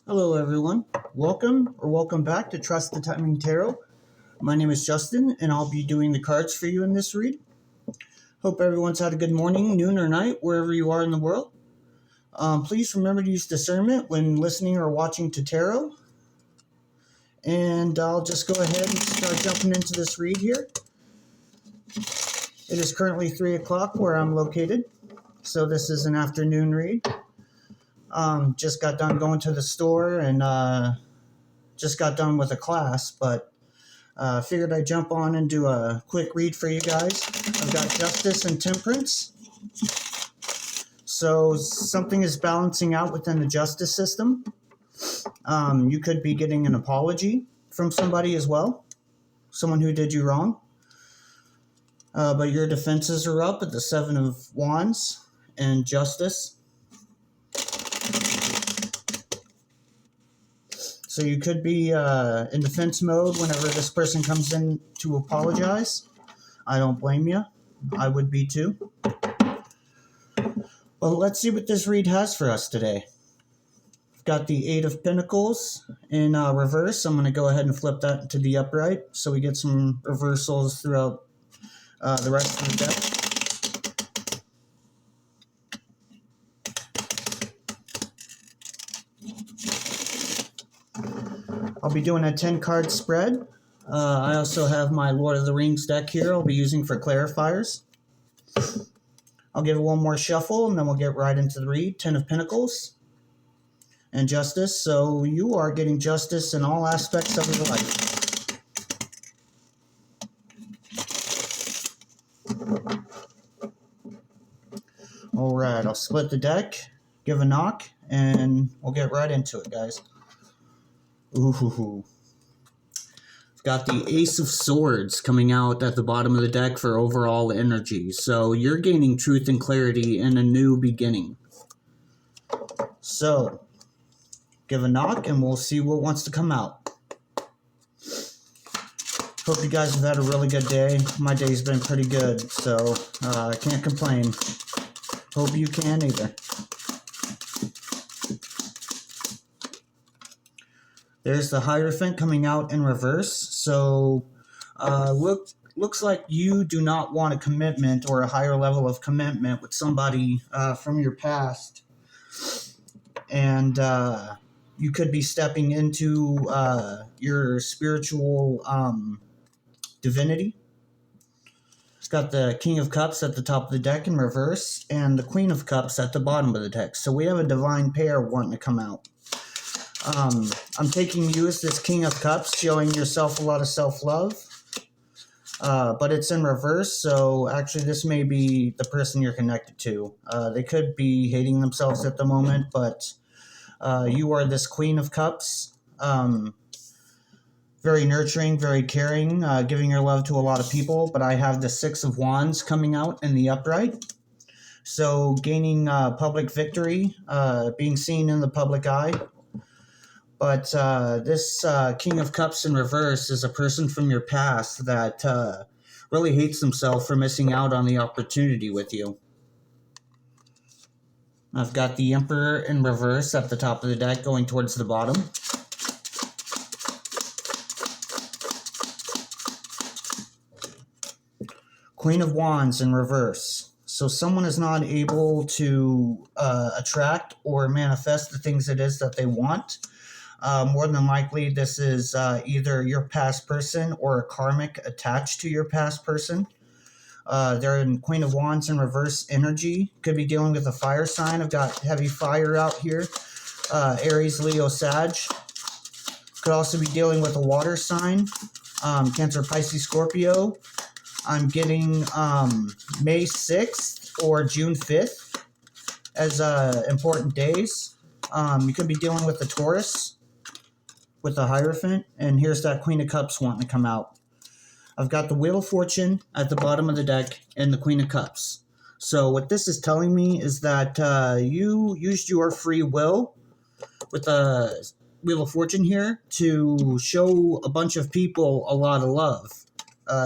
Hello, everyone. Welcome back to Trust the Timing Tarot. My name is Justin, and I'll be doing the cards for you in this read. Hope everyone's had a good morning, noon, or night, wherever you are in the world. Please remember to use discernment when listening or watching to tarot. And I'll just go ahead and start jumping into this read here. It is currently 3 o'clock where I'm located, so this is an afternoon read. Just got done going to the store and just got done with a class, but figured I'd jump on and do a quick read for you guys. I've got Justice and Temperance. So something is balancing out within the justice system. You could be getting an apology from somebody as well, someone who did you wrong. But your defenses are up at the Seven of Wands and Justice. So you could be in defense mode whenever this person comes in to apologize. I don't blame you. I would be too. Well, let's see what this read has for us today. I've got the Eight of Pentacles in reverse. I'm going to go ahead and flip that into the upright so we get some reversals throughout the rest of the deck. I'll be doing a 10-card spread. I also have my Lord of the Rings deck here I'll be using for clarifiers. I'll give it one more shuffle, and then we'll get right into the read. 10 of Pentacles and Justice. So you are getting justice in all aspects of your life. All right, I'll split the deck, give a knock, and we'll get right into it, guys. Ooh. I've got the Ace of Swords coming out at the bottom of the deck for overall energy. So you're gaining truth and clarity in a new beginning. So, give a knock and we'll see what wants to come out. Hope you guys have had a really good day. My day's been pretty good, so I can't complain. Hope you can either. There's the Hierophant coming out in reverse. So looks like you do not want a commitment or a higher level of commitment with somebody from your past. And you could be stepping into your spiritual divinity. It's got the King of Cups at the top of the deck in reverse and the Queen of Cups at the bottom of the deck. So we have a divine pair wanting to come out. I'm taking you as this King of Cups, showing yourself a lot of self-love, but it's in reverse, so actually this may be the person you're connected to. They could be hating themselves at the moment, but you are this Queen of Cups, very nurturing, very caring, giving your love to a lot of people, but I have the Six of Wands coming out in the upright. So gaining public victory, being seen in the public eye. But this King of Cups in reverse is a person from your past that really hates themselves for missing out on the opportunity with you. I've got the Emperor in reverse at the top of the deck going towards the bottom. Queen of Wands in reverse. So someone is not able to attract or manifest the things it is that they want. More than likely, this is either your past person or a karmic attached to your past person. They're in Queen of Wands in reverse energy. Could be dealing with a fire sign. I've got heavy fire out here. Aries, Leo, Sag. Could also be dealing with a water sign. Cancer, Pisces, Scorpio. I'm getting May 6th or June 5th as important days. You could be dealing with the Taurus with the Hierophant, and here's that Queen of Cups wanting to come out. I've got the Wheel of Fortune at the bottom of the deck and the Queen of Cups. So what this is telling me is that you used your free will with the Wheel of Fortune here to show a bunch of people a lot of love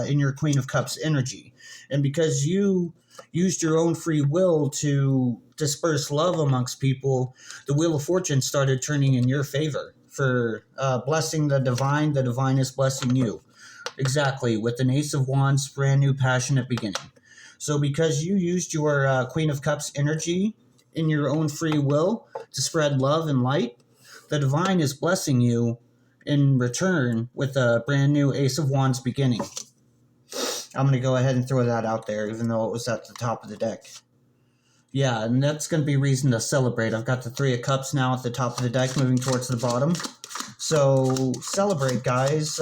in your Queen of Cups energy. And because you used your own free will to disperse love amongst people, the wheel of fortune started turning in your favor for blessing the divine. The divine is blessing you. Exactly, with an Ace of Wands, brand new passionate beginning. So because you used your Queen of Cups energy in your own free will to spread love and light, the divine is blessing you in return with a brand new Ace of Wands beginning. I'm going to go ahead and throw that out there, even though it was at the top of the deck. Yeah, and that's going to be reason to celebrate. I've got the Three of Cups now at the top of the deck, moving towards the bottom. So celebrate, guys.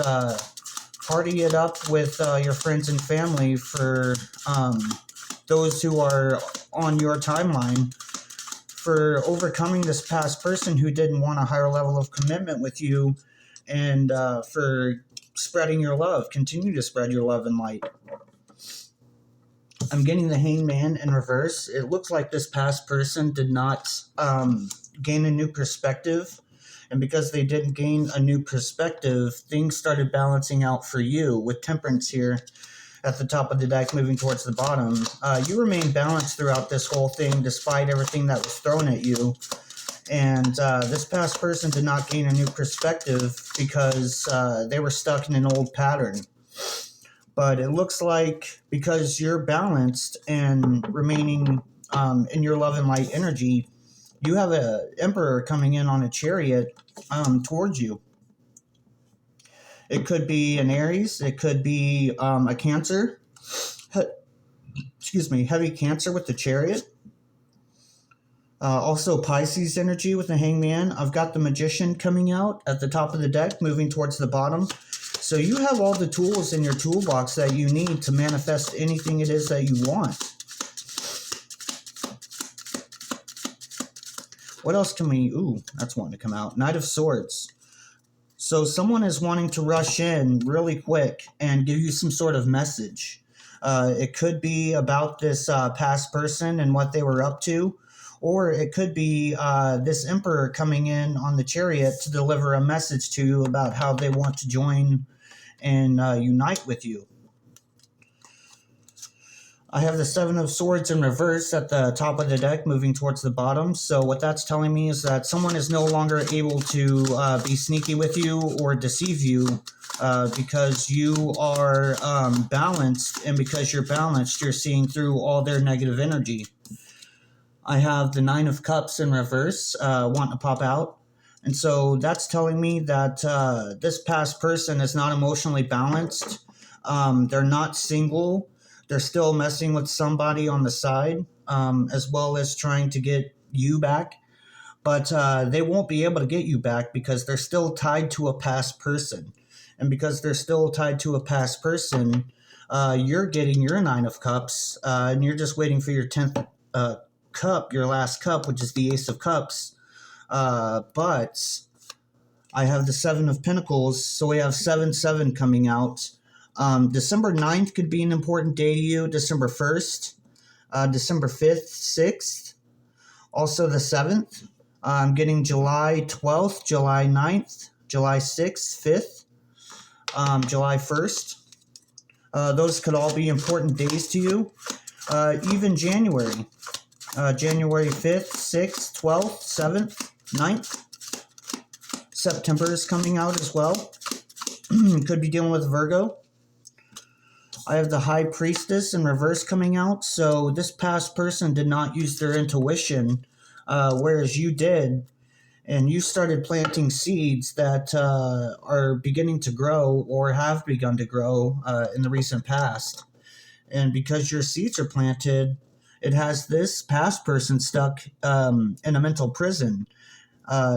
Party it up with your friends and family for those who are on your timeline for overcoming this past person who didn't want a higher level of commitment with you, and for spreading your love. Continue to spread your love and light. I'm getting the Hangman in reverse. It looks like this past person did not gain a new perspective. And because they didn't gain a new perspective, things started balancing out for you with Temperance here at the top of the deck, moving towards the bottom. You remained balanced throughout this whole thing, despite everything that was thrown at you. And this past person did not gain a new perspective because they were stuck in an old pattern. But it looks like because you're balanced and remaining in your love and light energy, you have an Emperor coming in on a chariot towards you. It could be an Aries. It could be a Cancer. Heavy Cancer with the chariot. Also Pisces energy with the Hangman. I've got the Magician coming out at the top of the deck, moving towards the bottom. So you have all the tools in your toolbox that you need to manifest anything it is that you want. What else can we... Ooh, that's wanting to come out. Knight of Swords. So someone is wanting to rush in really quick and give you some sort of message. It could be about this past person and what they were up to. Or it could be this Emperor coming in on the chariot to deliver a message to you about how they want to join and unite with you. I have the Seven of Swords in reverse at the top of the deck, moving towards the bottom. So what that's telling me is that someone is no longer able to be sneaky with you or deceive you because you are balanced, and because you're balanced, you're seeing through all their negative energy. I have the Nine of Cups in reverse, wanting to pop out. And so that's telling me that this past person is not emotionally balanced. They're not single. They're still messing with somebody on the side, as well as trying to get you back. But they won't be able to get you back because they're still tied to a past person. And because they're still tied to a past person, you're getting your Nine of Cups, and you're just waiting for your 10th cup, your last cup, which is the Ace of Cups. But I have the Seven of Pentacles, so we have 7-7 coming out. December 9th could be an important day to you. December 1st, December 5th, 6th, also the 7th. I'm getting July 12th, July 9th, July 6th, 5th, July 1st. Those could all be important days to you. Even January. January 5th, 6th, 12th, 7th, 9th. September is coming out as well. Could be dealing with Virgo. I have the High Priestess in reverse coming out. So this past person did not use their intuition, whereas you did. And you started planting seeds that are beginning to grow or have begun to grow in the recent past. And because your seeds are planted, it has this past person stuck in a mental prison.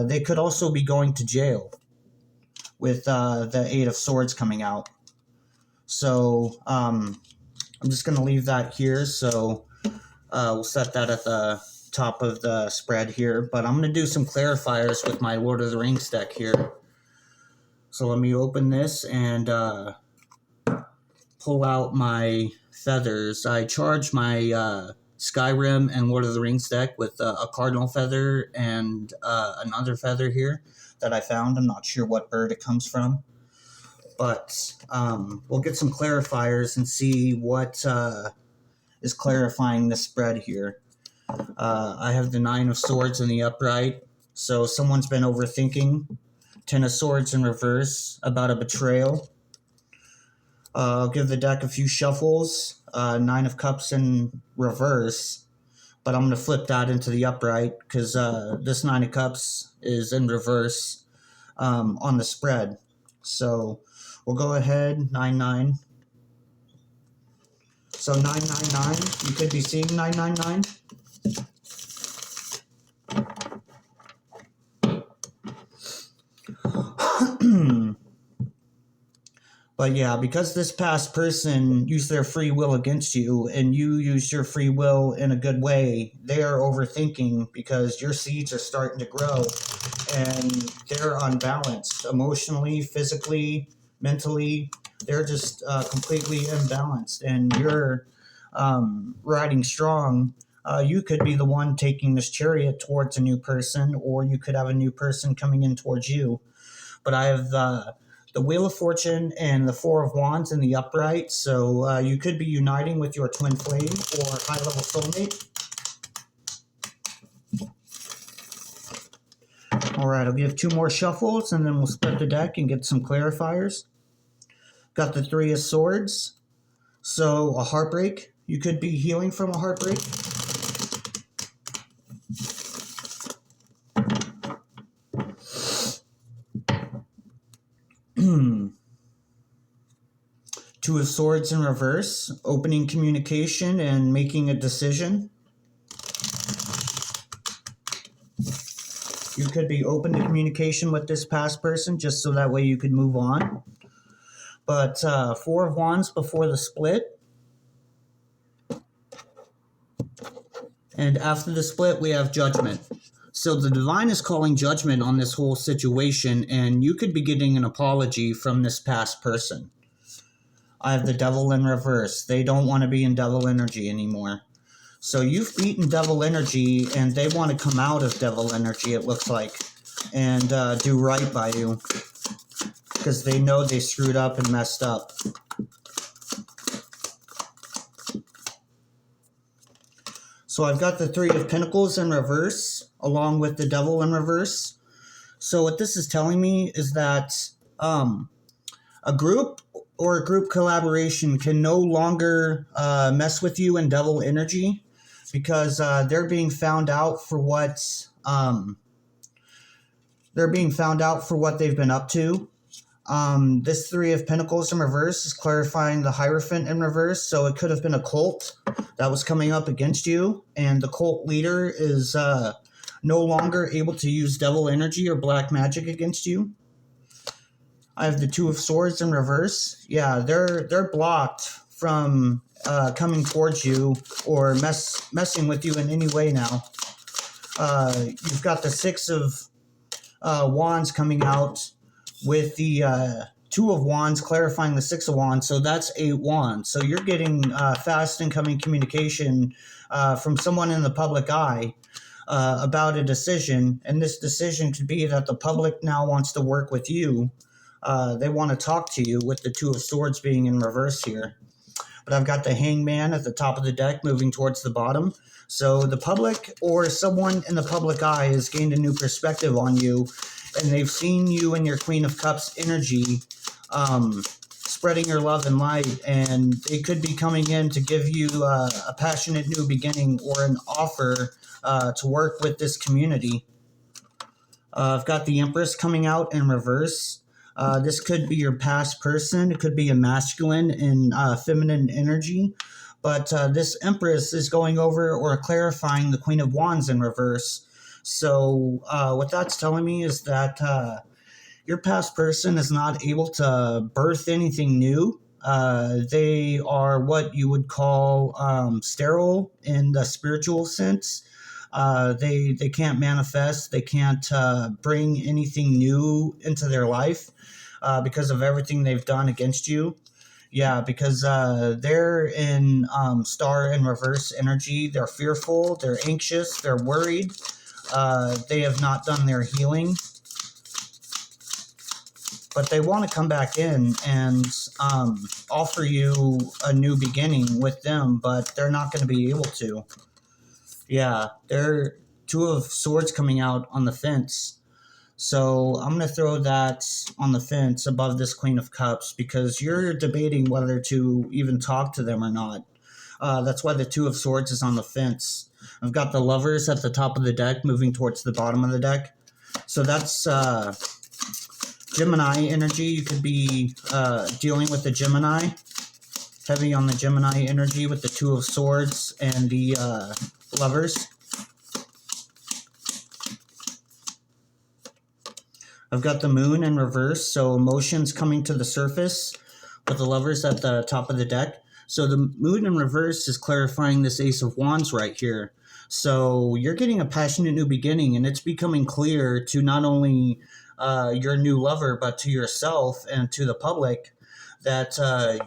They could also be going to jail with the Eight of Swords coming out. So I'm just going to leave that here. So we'll set that at the top of the spread here. But I'm going to do some clarifiers with my Lord of the Rings deck here. So let me open this and pull out my feathers. I charge my Skyrim and Lord of the Rings deck with a cardinal feather and another feather here that I found. I'm not sure what bird it comes from. But we'll get some clarifiers and see what is clarifying the spread here. I have the Nine of Swords in the upright, so someone's been overthinking. Ten of Swords in reverse, about a betrayal. I'll give the deck a few shuffles. Nine of Cups in reverse, but I'm going to flip that into the upright because this Nine of Cups is in reverse on the spread. So we'll go ahead, 9-9. So 999, you could be seeing 999. But yeah, because this past person used their free will against you and you used your free will in a good way, they are overthinking because your seeds are starting to grow and they're unbalanced emotionally, physically, mentally. They're just completely imbalanced, and you're riding strong. You could be the one taking this chariot towards a new person, or you could have a new person coming in towards you. But I have the Wheel of Fortune and the Four of Wands in the upright, so you could be uniting with your twin flame or high-level soulmate. All right, I'll give two more shuffles, and then we'll split the deck and get some clarifiers. Got the Three of Swords, so a heartbreak. You could be healing from a heartbreak. Two of Swords in reverse, opening communication and making a decision. You could be open to communication with this past person just so that way you could move on. But Four of Wands before the split. And after the split, we have Judgment. So the divine is calling judgment on this whole situation, and you could be getting an apology from this past person. I have the Devil in reverse. They don't want to be in devil energy anymore. So you've beaten devil energy, and they want to come out of devil energy, it looks like, and do right by you. Because they know they screwed up and messed up. So I've got the Three of Pentacles in reverse, along with the Devil in reverse. So what this is telling me is that a group or a group collaboration can no longer mess with you in devil energy because they're being found out for what they've been up to. This Three of Pentacles in reverse is clarifying the Hierophant in reverse, so it could have been a cult that was coming up against you, and the cult leader is no longer able to use devil energy or black magic against you. I have the Two of Swords in reverse. Yeah, they're blocked from coming towards you or messing with you in any way now. You've got the Six of Wands coming out with the Two of Wands clarifying the Six of Wands, so that's 8 wands. So you're getting fast incoming communication from someone in the public eye about a decision, and this decision could be that the public now wants to work with you. They want to talk to you with the Two of Swords being in reverse here. But I've got the Hangman at the top of the deck moving towards the bottom. So the public or someone in the public eye has gained a new perspective on you, and they've seen you and your Queen of Cups energy spreading your love and light, and they could be coming in to give you a passionate new beginning or an offer to work with this community. I've got the Empress coming out in reverse. This could be your past person. It could be a masculine and feminine energy. But this Empress is going over or clarifying the Queen of Wands in reverse. So what that's telling me is that your past person is not able to birth anything new. They are what you would call sterile in the spiritual sense. They can't manifest. They can't bring anything new into their life because of everything they've done against you. Yeah, because they're in star in reverse energy. They're fearful. They're anxious. They're worried. They have not done their healing. but they want to come back in and offer you a new beginning with them, but they're not going to be able to. Yeah, they're Two of Swords coming out on the fence. So I'm going to throw that on the fence above this Queen of Cups because you're debating whether to even talk to them or not. That's why the Two of Swords is on the fence. I've got the Lovers at the top of the deck moving towards the bottom of the deck. So that's Gemini energy. You could be dealing with the Gemini. Heavy on the Gemini energy with the Two of Swords and the Lovers. I've got the Moon in reverse, so emotions coming to the surface with the Lovers at the top of the deck. So the Moon in reverse is clarifying this Ace of Wands right here. So you're getting a passionate new beginning, and it's becoming clear to not only your new lover, but to yourself and to the public that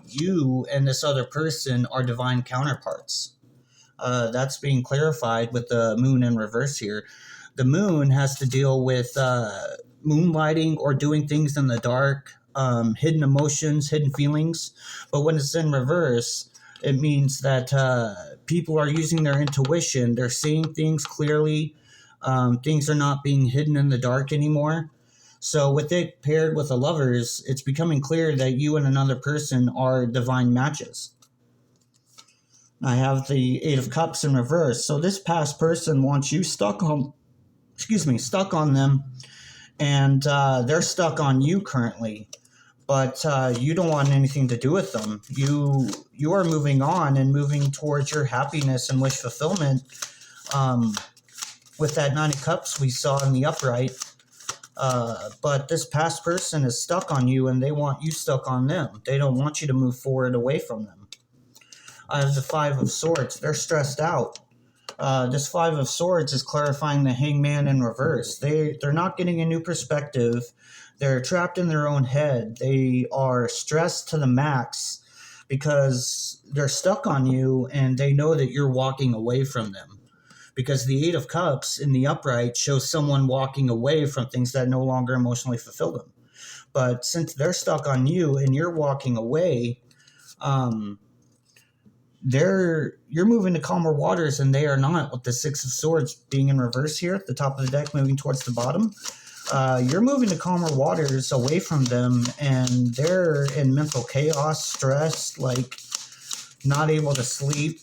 you and this other person are divine counterparts. That's being clarified with the Moon in reverse here. The Moon has to deal with moonlighting or doing things in the dark, hidden emotions, hidden feelings. But when it's in reverse, it means that people are using their intuition. They're seeing things clearly. Things are not being hidden in the dark anymore. So with it paired with the Lovers, it's becoming clear that you and another person are divine matches. I have the Eight of Cups in reverse. So this past person wants you stuck on them, and they're stuck on you currently, but you don't want anything to do with them. You are moving on and moving towards your happiness and wish fulfillment with that Nine of Cups we saw in the upright. But this past person is stuck on you, and they want you stuck on them. They don't want you to move forward away from them. I have the Five of Swords. They're stressed out. This Five of Swords is clarifying the Hangman in reverse. They're not getting a new perspective. They're trapped in their own head. They are stressed to the max because they're stuck on you, and they know that you're walking away from them. Because the Eight of Cups in the upright shows someone walking away from things that no longer emotionally fulfill them. But since they're stuck on you and you're walking away, you're moving to calmer waters, and they are not, with the Six of Swords being in reverse here at the top of the deck moving towards the bottom. You're moving to calmer waters away from them, and they're in mental chaos, stressed, like not able to sleep,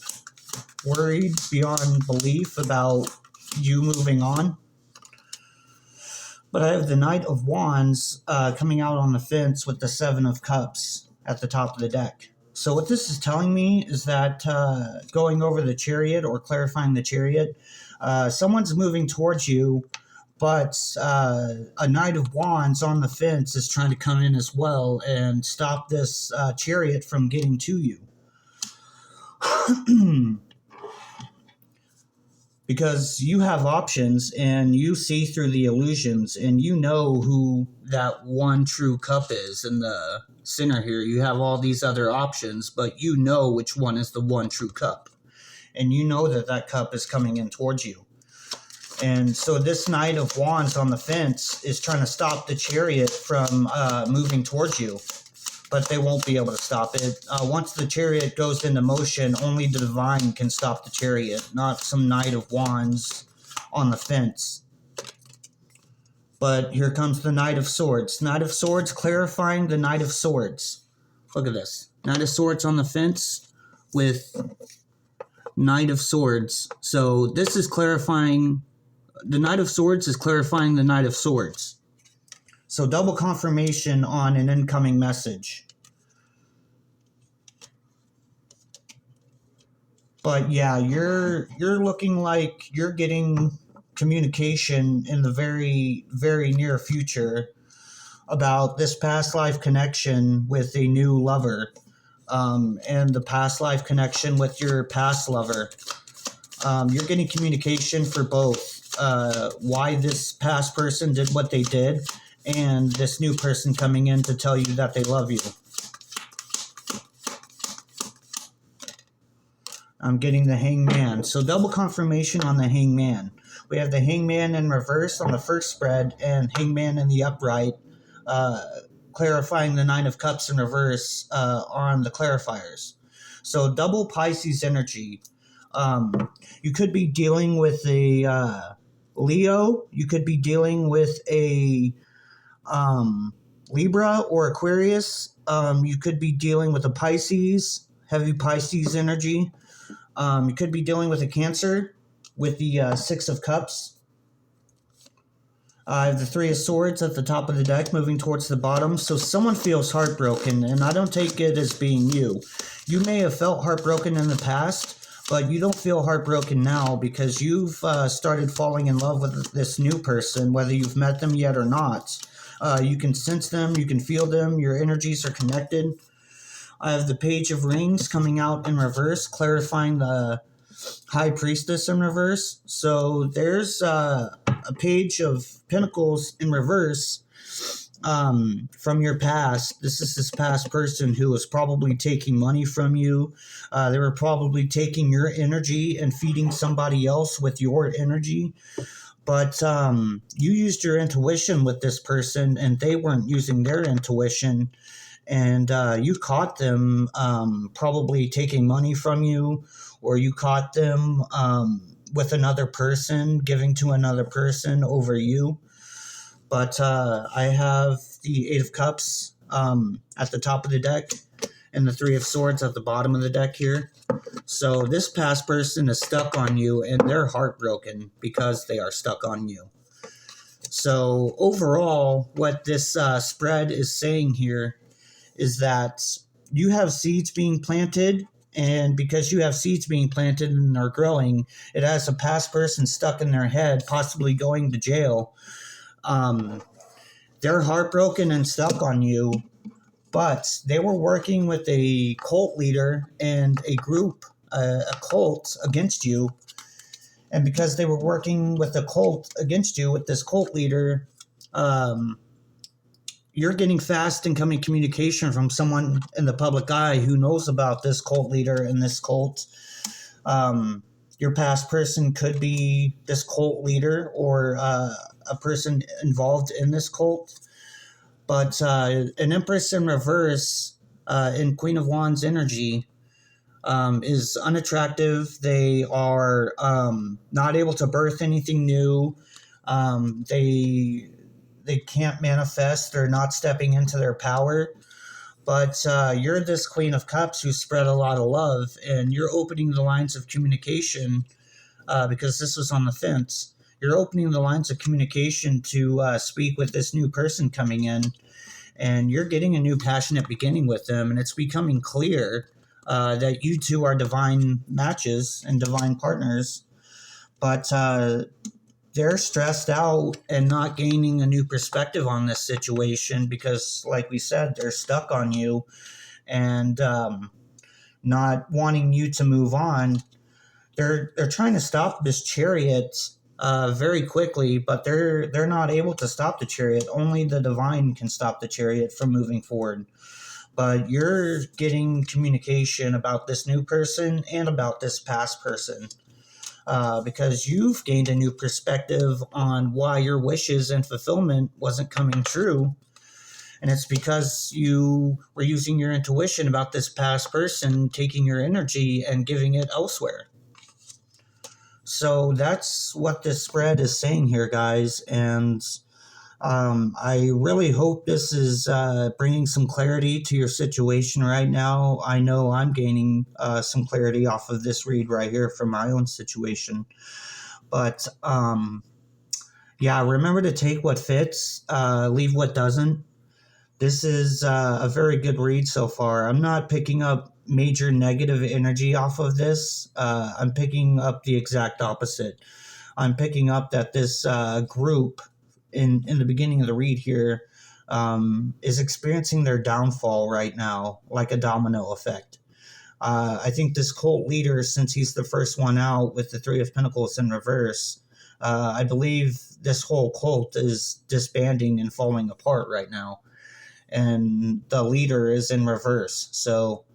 worried beyond belief about you moving on. But I have the Knight of Wands coming out on the fence with the Seven of Cups at the top of the deck. So what this is telling me is that going over the chariot or clarifying the chariot, someone's moving towards you, but a Knight of Wands on the fence is trying to come in as well and stop this chariot from getting to you. Because you have options, and you see through the illusions, and you know who that one true cup is in the center here. You have all these other options, but you know which one is the one true cup. And you know that that cup is coming in towards you. And so this Knight of Wands on the fence is trying to stop the chariot from moving towards you. But they won't be able to stop it. Once the chariot goes into motion, only the divine can stop the chariot, not some Knight of Wands on the fence. But here comes the Knight of Swords. Knight of Swords clarifying the Knight of Swords. Look at this. Knight of Swords on the fence with Knight of Swords. So this is clarifying, the Knight of Swords is clarifying the Knight of Swords. So double confirmation on an incoming message. But yeah, you're looking like you're getting communication in the very, very near future about this past life connection with a new lover, and the past life connection with your past lover. You're getting communication for both why this past person did what they did, and this new person coming in to tell you that they love you. I'm getting the Hangman. So double confirmation on the Hangman. We have the Hangman in reverse on the first spread and Hangman in the upright clarifying the Nine of Cups in reverse on the clarifiers. So double Pisces energy. You could be dealing with a Leo. You could be dealing with a Libra or Aquarius. You could be dealing with a Pisces, heavy Pisces energy. You could be dealing with a Cancer with the Six of Cups. I have the Three of Swords at the top of the deck moving towards the bottom. So someone feels heartbroken, and I don't take it as being you. You may have felt heartbroken in the past, but you don't feel heartbroken now because you've started falling in love with this new person, whether you've met them yet or not. You can sense them, you can feel them, your energies are connected. I have the Page of Rings coming out in reverse, clarifying the High Priestess in reverse. So there's a Page of Pentacles in reverse from your past. This is this past person who was probably taking money from you. They were probably taking your energy and feeding somebody else with your energy. But you used your intuition with this person, and they weren't using their intuition. And you caught them probably taking money from you, or you caught them with another person, giving to another person over you. But I have the Eight of Cups at the top of the deck and the Three of Swords at the bottom of the deck here. So this past person is stuck on you, and they're heartbroken because they are stuck on you. So overall, what this spread is saying here is that you have seeds being planted, and because you have seeds being planted and are growing, it has a past person stuck in their head, possibly going to jail. They're heartbroken and stuck on you, but they were working with a cult leader and a group, a cult against you. And because they were working with a cult against you, with this cult leader, you're getting fast incoming communication from someone in the public eye who knows about this cult leader and this cult. Your past person could be this cult leader or a person involved in this cult. But an Empress in reverse in Queen of Wands energy is unattractive. They are not able to birth anything new. They can't manifest. They're not stepping into their power. But you're this Queen of Cups who spread a lot of love, and you're opening the lines of communication because this was on the fence. You're opening the lines of communication to speak with this new person coming in, and you're getting a new passionate beginning with them, and it's becoming clear that you two are divine matches and divine partners. But they're stressed out and not gaining a new perspective on this situation because, like we said, they're stuck on you and not wanting you to move on. They're trying to stop this chariot very quickly, but they're not able to stop the chariot. Only the divine can stop the chariot from moving forward. But you're getting communication about this new person and about this past person. Because you've gained a new perspective on why your wishes and fulfillment wasn't coming true. And it's because you were using your intuition about this past person, taking your energy and giving it elsewhere. So that's what this spread is saying here, guys. And I really hope this is bringing some clarity to your situation right now. I know I'm gaining some clarity off of this read right here from my own situation. But yeah, remember to take what fits, leave what doesn't. This is a very good read so far. I'm not picking up major negative energy off of this. I'm picking up the exact opposite. I'm picking up that this group in the beginning of the read here is experiencing their downfall right now, like a domino effect. I think this cult leader, since he's the first one out with the Three of Pentacles in reverse, I believe this whole cult is disbanding and falling apart right now. And the leader is in reverse. So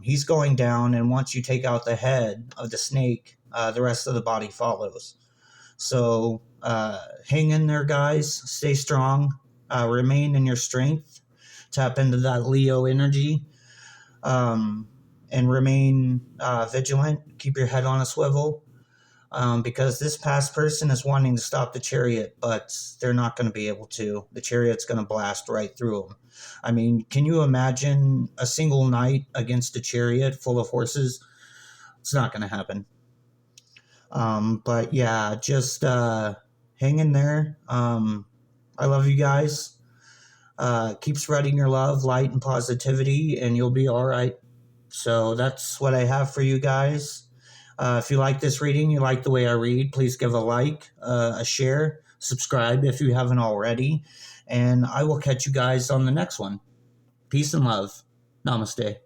he's going down, and once you take out the head of the snake, the rest of the body follows. So hang in there, guys. Stay strong. Remain in your strength. Tap into that Leo energy, and remain vigilant. Keep your head on a swivel, because this past person is wanting to stop the chariot, but they're not going to be able to. The chariot's going to blast right through them. I mean, can you imagine a single knight against a chariot full of horses? It's not going to happen. But yeah, just hang in there. I love you guys. Keep spreading your love, light, and positivity, and you'll be all right. So that's what I have for you guys. If you like this reading, you like the way I read, please give a like, a share, subscribe if you haven't already, and I will catch you guys on the next one. Peace and love. Namaste.